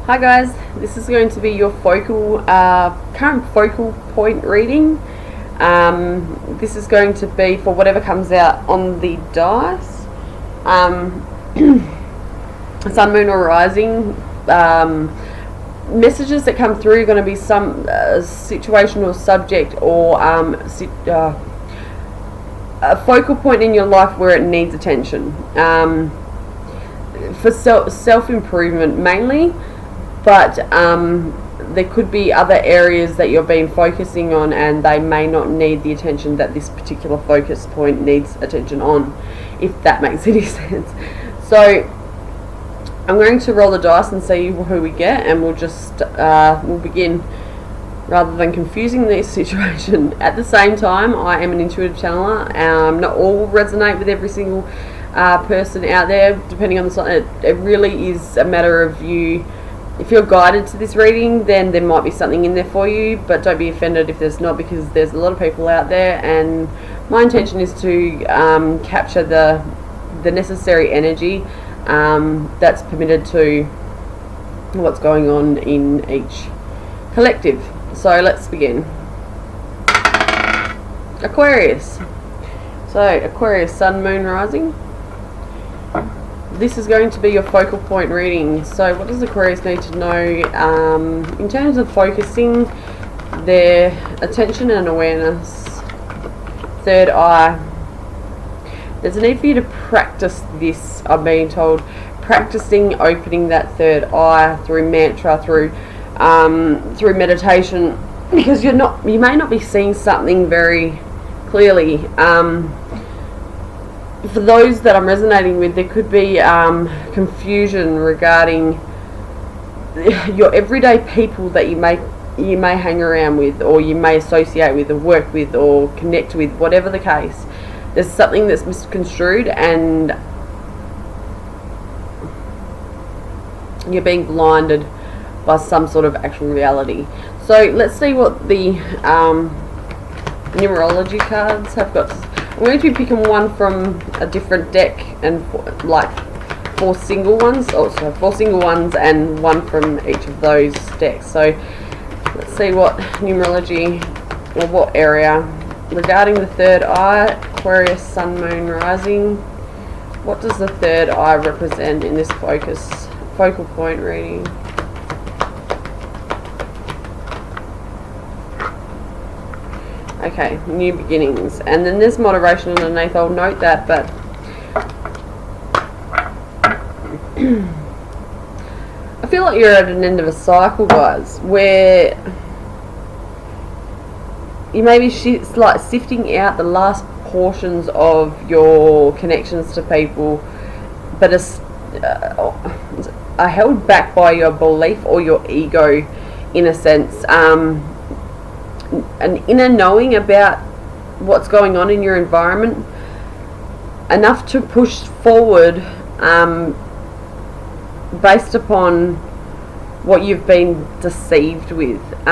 Hi guys, this is going to be your current focal point reading. This is going to be for whatever comes out on the dice. Sun, moon or rising. Messages that come through are going to be some situational subject or a focal point in your life where it needs attention. For self-improvement mainly, but there could be other areas that you've been focusing on and they may not need the attention that this particular focus point needs attention on, if that makes any sense. So I'm going to roll the dice and see who we get, and we'll just we'll begin rather than confusing the situation. At the same time, I am an intuitive channeler. Not all resonate with every single person out there, depending on the sign. It really is a matter of you. If you're guided to this reading, then there might be something in there for you, but don't be offended if there's not, because there's a lot of people out there, and my intention is to capture the necessary energy that's permitted to what's going on in each collective. So let's begin. Aquarius. So Aquarius, sun, moon, rising. This is going to be your focal point reading. So what does Aquarius need to know in terms of focusing their attention and awareness? Third eye. There's a need for you to practice this, I'm being told. Practicing opening that third eye through mantra, through meditation, because you may not be seeing something very clearly. For those that I'm resonating with, there could be confusion regarding your everyday people that you may hang around with, or you may associate with, or work with, or connect with, whatever the case. There's something that's misconstrued and you're being blinded by some sort of actual reality. So let's see what the numerology cards have got. I'm going to be picking one from a different deck, and four single ones, and one from each of those decks. So let's see what numerology, or what area regarding the third eye. Aquarius, sun, moon, rising. What does the third eye represent in this focal point reading? Okay, new beginnings. And then there's moderation underneath. I'll note that, but I feel like you're at an end of a cycle, guys, where you may be sifting out the last portions of your connections to people, but are held back by your belief or your ego, in a sense. An inner knowing about what's going on in your environment, enough to push forward based upon what you've been deceived with. Let's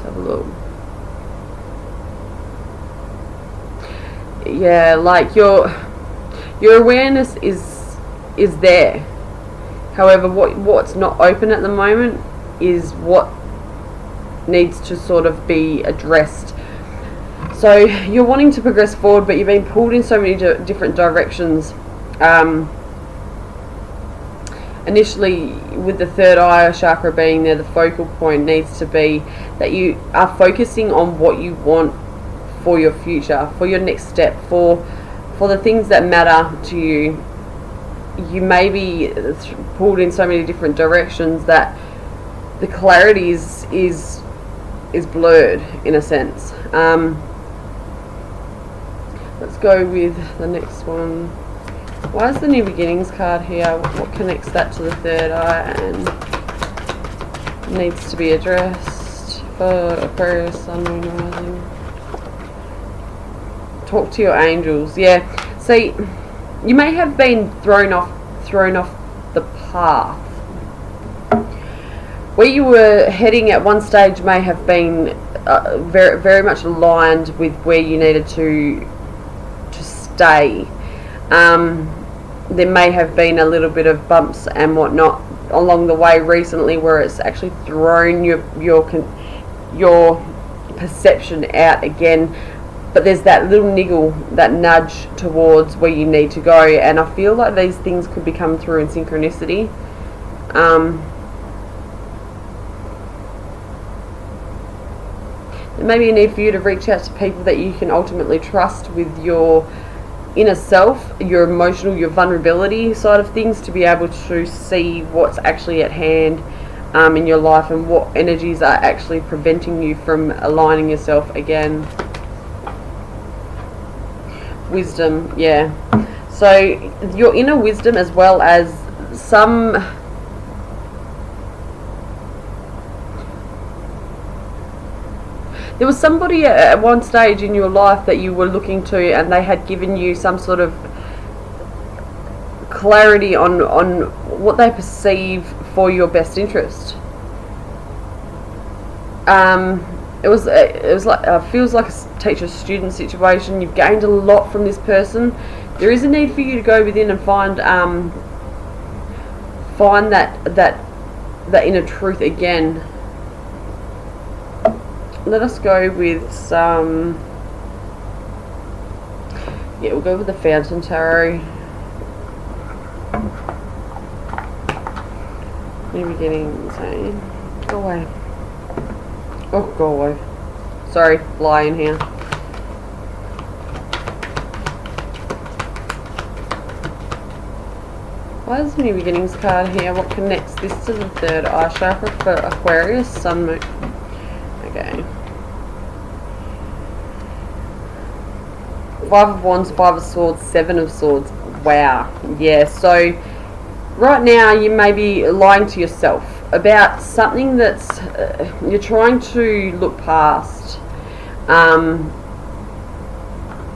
have a look. Yeah, like your awareness is there. However, what's not open at the moment is what needs to sort of be addressed. So you're wanting to progress forward, but you've been pulled in so many different directions. Initially, with the third eye chakra being there, the focal point needs to be that you are focusing on what you want for your future, for your next step, for the things that matter to you. You may be pulled in so many different directions that the clarity is blurred, in a sense. Let's go with the next one. Why is the new beginnings card here? What connects that to the third eye and needs to be addressed for Aquarius, sun, moon, rising? Talk to your angels. Yeah, see, you may have been thrown off the path. Where you were heading at one stage may have been very, very much aligned with where you needed to stay. There may have been a little bit of bumps and whatnot along the way recently where it's actually thrown your perception out again, but there's that little niggle, that nudge towards where you need to go, and I feel like these things could be coming through in synchronicity. There may be a need for you to reach out to people that you can ultimately trust with your inner self, your emotional, your vulnerability side of things, to be able to see what's actually at hand in your life and what energies are actually preventing you from aligning yourself again. Wisdom, yeah. So your inner wisdom, as well as some there was somebody at one stage in your life that you were looking to, and they had given you some sort of clarity on what they perceive for your best interest. It was like feels like a teacher-student situation. You've gained a lot from this person. There is a need for you to go within and find that inner truth again. Let us go with some. Yeah, we'll go with the Fountain Tarot. New beginnings. Go away. Oh, go away. Sorry, fly in here. Why is the New Beginnings card here? What connects this to the third eye chakra for Aquarius, Sun, Moon? Okay. Five of Wands, Five of Swords, Seven of Swords. Wow. Yeah, so right now you may be lying to yourself about something that's you're trying to look past.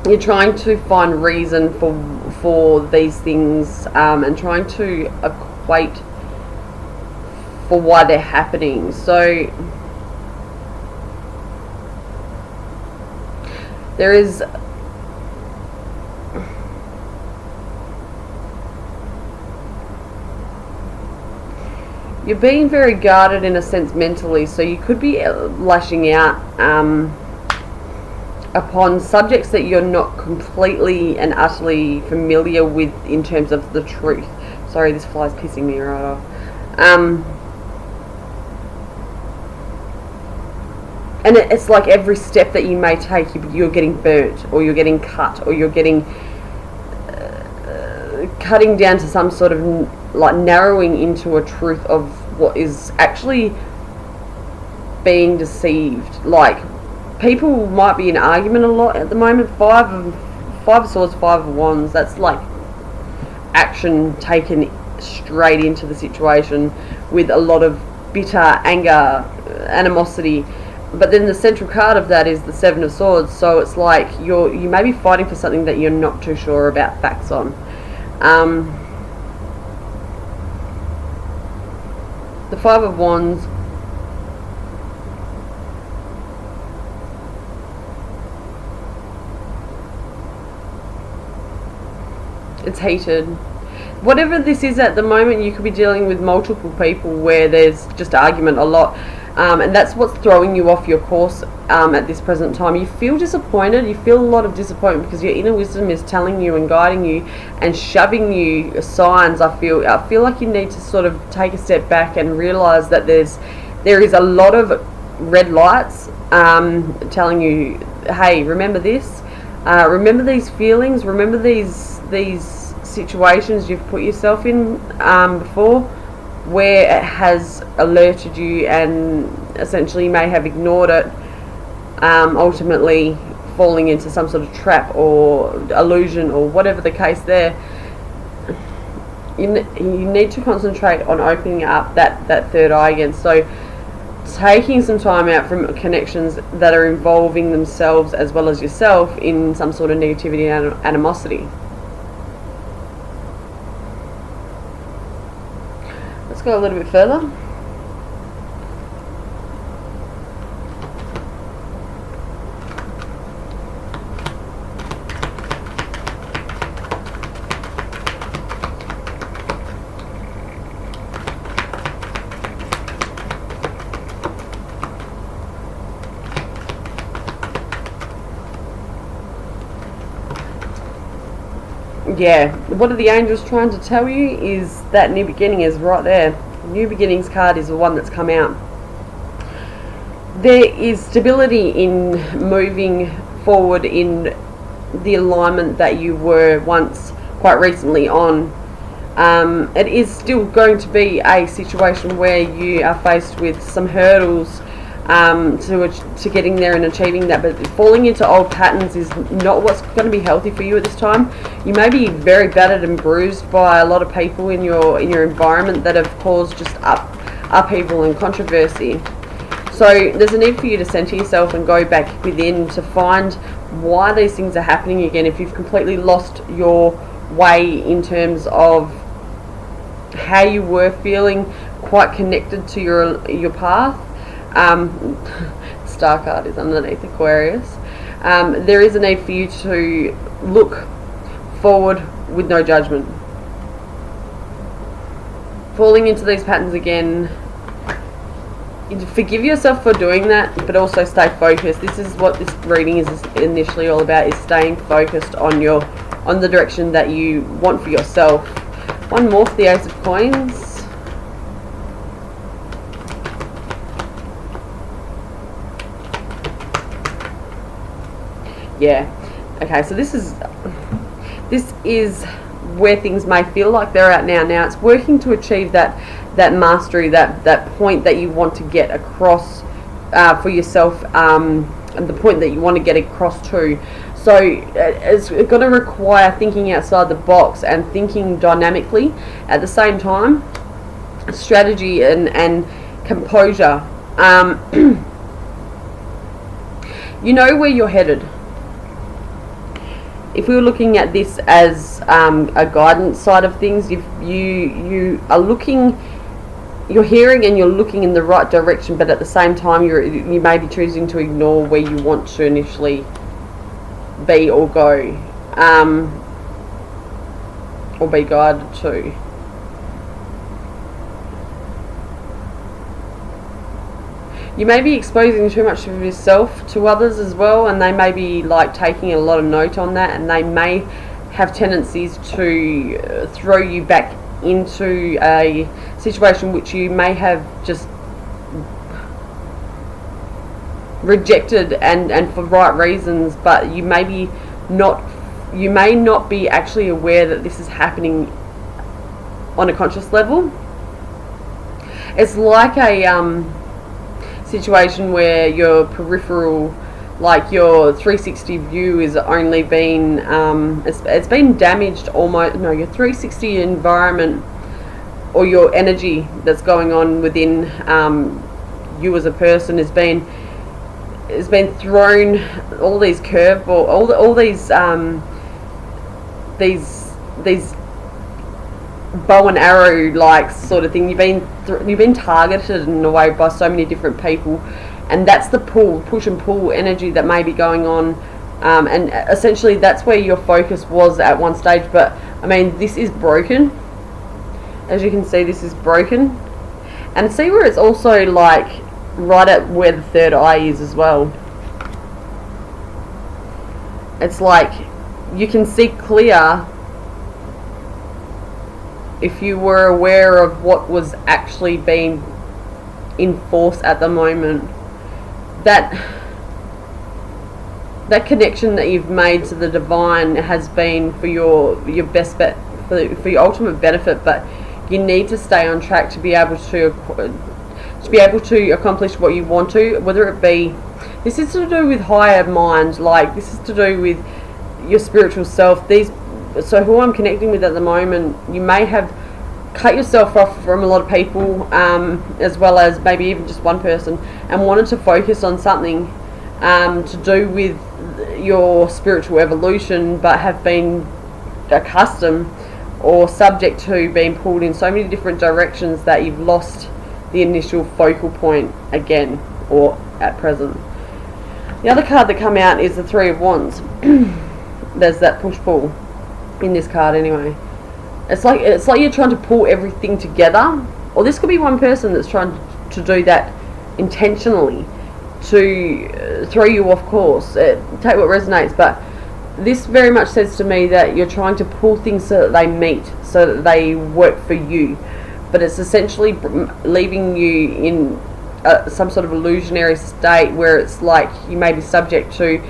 You're trying to find reason for these things, and trying to equate for why they're happening. So there is you're being very guarded in a sense mentally, so you could be lashing out upon subjects that you're not completely and utterly familiar with in terms of the truth. Sorry, this fly's pissing me right off. And it's like every step that you may take, you're getting burnt, or you're getting cut, or you're getting cutting down to some sort of like narrowing into a truth of what is actually being deceived. Like, people might be in argument a lot at the moment. Five of Swords, Five of Wands. That's like action taken straight into the situation with a lot of bitter anger, animosity. But then the central card of that is the Seven of Swords. So it's like you may be fighting for something that you're not too sure about facts on. The Five of Wands. It's heated. Whatever this is at the moment, you could be dealing with multiple people where there's just argument a lot. And that's what's throwing you off your course at this present time. You feel disappointed. You feel a lot of disappointment because your inner wisdom is telling you and guiding you and shoving you signs. I feel like you need to sort of take a step back and realise that there is a lot of red lights telling you, hey, remember this, remember these feelings, remember these situations you've put yourself in before, where it has alerted you and essentially may have ignored it, ultimately falling into some sort of trap or illusion or whatever the case there. You need to concentrate on opening up that third eye again. So taking some time out from connections that are involving themselves as well as yourself in some sort of negativity and animosity. Let's go a little bit further. yeah, what are the angels trying to tell you is that new beginning is right there. The new beginnings card is the one that's come out. There is stability in moving forward in the alignment that you were once quite recently on. It is still going to be a situation where you are faced with some hurdles to getting there and achieving that, but falling into old patterns is not what's going to be healthy for you at this time. You may be very battered and bruised by a lot of people in your environment that have caused just upheaval and controversy. So there's a need for you to center yourself and go back within to find why these things are happening again. If you've completely lost your way in terms of how you were feeling quite connected to your path, Star card is underneath Aquarius. There is a need for you to look forward with no judgment. Falling into these patterns again, forgive yourself for doing that, but also stay focused. This is what this reading is initially all about, is staying focused on the direction that you want for yourself. One more for the Ace of Coins. Yeah. Okay, so this is where things may feel like they're at now. Now it's working to achieve that mastery, that point that you want to get across for yourself, and the point that you want to get across to. So it's going to require thinking outside the box and thinking dynamically at the same time. Strategy and composure. You know where you're headed. If we were looking at this as a guidance side of things, if you are looking, you're hearing and you're looking in the right direction, but at the same time you may be choosing to ignore where you want to initially be or go, or be guided to. You may be exposing too much of yourself to others as well, and they may be like taking a lot of note on that, and they may have tendencies to throw you back into a situation which you may have just rejected and for right reasons, but you may not be actually aware that this is happening on a conscious level. It's like a situation where your peripheral, like your 360 view, is only been it's been damaged almost. No, your 360 environment or your energy that's going on within you as a person has been thrown. All these curveballs, all these bow and arrow like sort of thing. You've been targeted in a way by so many different people, and that's the push and pull energy that may be going on, and essentially that's where your focus was at one stage. But I mean, this is broken. As you can see, this is broken, and see where it's also like right at where the third eye is as well. It's like you can see clear if you were aware of what was actually being in force at the moment. That connection that you've made to the divine has been for your best bet, for your ultimate benefit, but you need to stay on track to be able to accomplish what you want to, whether it be, this is to do with higher mind, like this is to do with your spiritual self. So who I'm connecting with at the moment, you may have cut yourself off from a lot of people, as well as maybe even just one person, and wanted to focus on something to do with your spiritual evolution, but have been accustomed or subject to being pulled in so many different directions that you've lost the initial focal point again, or at present. The other card that come out is the Three of Wands. There's that push-pull in this card anyway. It's like you're trying to pull everything together, or this could be one person that's trying to do that intentionally to throw you off course. Take what resonates, but this very much says to me that you're trying to pull things so that they meet, so that they work for you, but it's essentially leaving you in some sort of illusionary state where it's like you may be subject to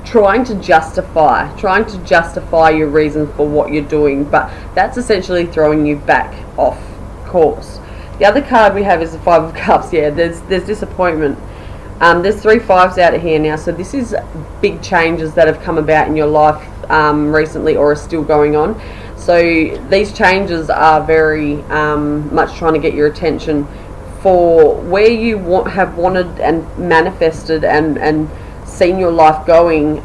trying to justify your reason for what you're doing, but that's essentially throwing you back off course. The other card we have is the Five of Cups. Yeah, there's disappointment. There's 3 fives out of here now, so this is big changes that have come about in your life recently or are still going on. So these changes are very much trying to get your attention for where you have wanted and manifested and seen your life going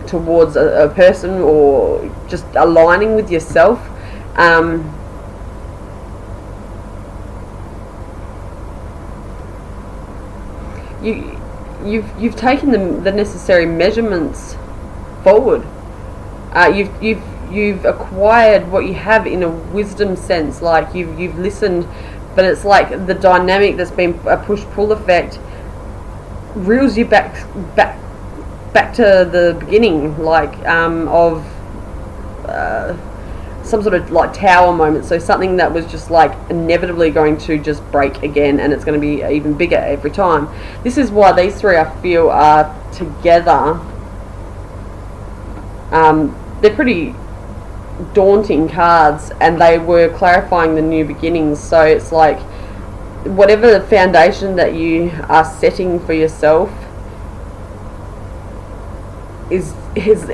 towards a person, or just aligning with yourself. You've taken the necessary measurements forward. You've acquired what you have in a wisdom sense. Like you've listened, but it's like the dynamic that's been a push-pull effect reels you back to the beginning, like of some sort of like tower moment. So something that was just like inevitably going to just break again, and it's going to be even bigger every time. This is why these three, I feel, are together. They're pretty daunting cards, and they were clarifying the new beginnings. So it's like whatever the foundation that you are setting for yourself is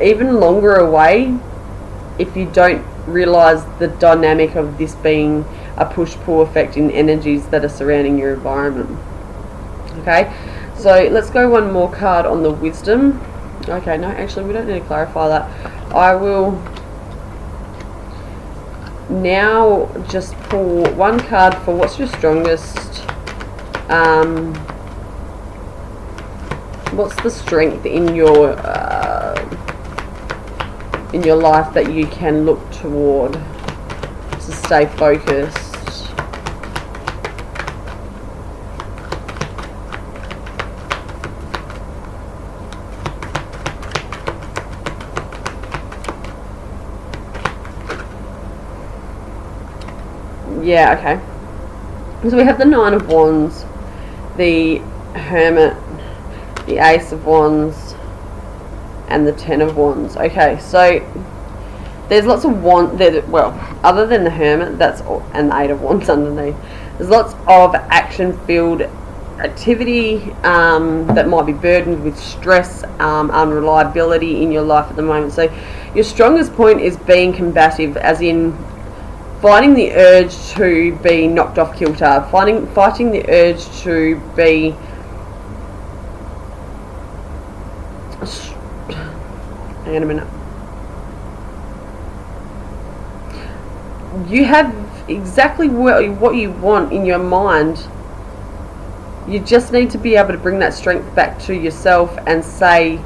even longer away if you don't realize the dynamic of this being a push-pull effect in energies that are surrounding your environment. Okay, so let's go one more card on the wisdom. Okay, no, actually we don't need to clarify that. I will now just pull one card for what's your strongest, what's the strength in your life that you can look toward to stay focused. Yeah, okay. So we have the Nine of Wands, the Hermit, the Ace of Wands, and the Ten of Wands. Okay, so there's lots of well, other than the Hermit, and the Eight of Wands underneath, there's lots of action-filled activity that might be burdened with stress, unreliability in your life at the moment. So your strongest point is being combative, as in fighting the urge to be knocked off kilter, fighting the urge to be hang on a minute. You have exactly what you want in your mind. You just need to be able to bring that strength back to yourself and say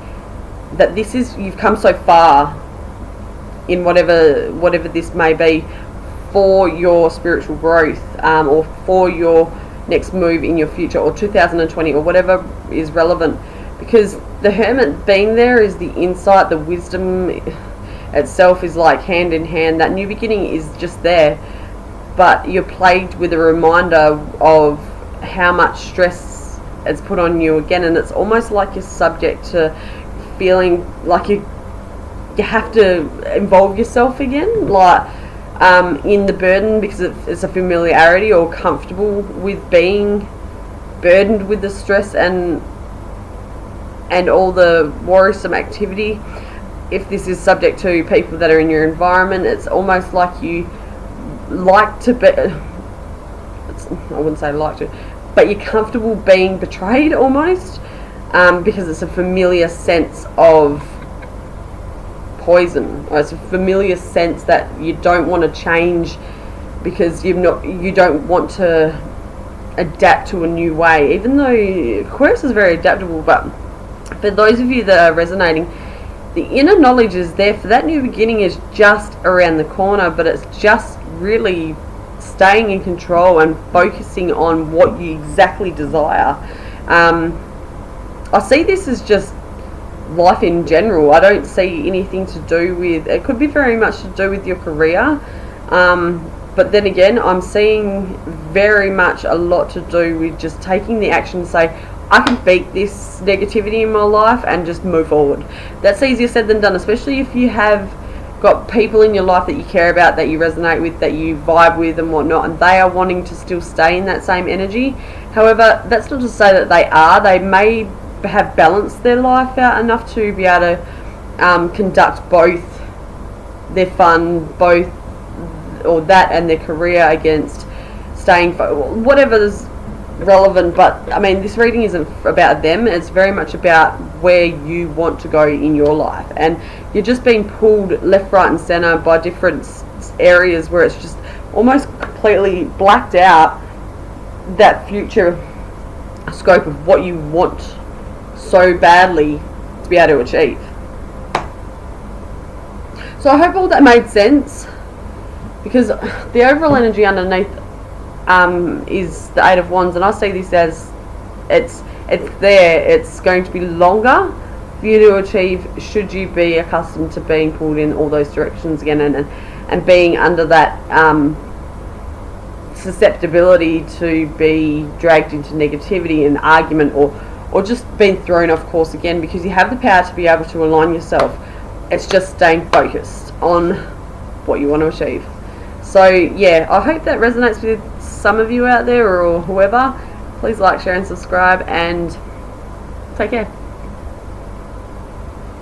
that you've come so far in whatever this may be, for your spiritual growth, or for your next move in your future, or 2020, or whatever is relevant. Because the Hermit being there is the insight, the wisdom itself is like hand in hand. That new beginning is just there, but you're plagued with a reminder of how much stress is put on you again, and it's almost like you're subject to feeling like you have to involve yourself again, like in the burden, because it's a familiarity or comfortable with being burdened with the stress and all the worrisome activity. If this is subject to people that are in your environment, it's almost like you like to be, I wouldn't say like to, but you're comfortable being betrayed almost, because it's a familiar sense of poison, or it's a familiar sense that you don't want to change, because you don't want to adapt to a new way, even though Aquarius is very adaptable. But for those of you that are resonating, the inner knowledge is there for that new beginning, is just around the corner, but it's just really staying in control and focusing on what you exactly desire. I see this as just life in general. I don't see anything to do with, it could be very much to do with your career, but then again, I'm seeing very much a lot to do with just taking the action to say, I can beat this negativity in my life and just move forward. That's easier said than done, especially if you have got people in your life that you care about, that you resonate with, that you vibe with and whatnot, and they are wanting to still stay in that same energy. However, that's not to say that they may have balanced their life out enough to be able to conduct both their fun, both, or that and their career against staying, whatever's relevant. But I mean, this reading isn't about them, it's very much about where you want to go in your life, and you're just being pulled left, right and center by different areas where it's just almost completely blacked out that future scope of what you want so badly to be able to achieve. So I hope all that made sense, because the overall energy underneath is the Eight of Wands, and I see this as it's there. It's going to be longer for you to achieve, should you be accustomed to being pulled in all those directions again, and being under that susceptibility to be dragged into negativity and argument, or just being thrown off course again, because you have the power to be able to align yourself. It's just staying focused on what you want to achieve. So yeah, I hope that resonates with some of you out there, or whoever. Please like, share and subscribe, and take care.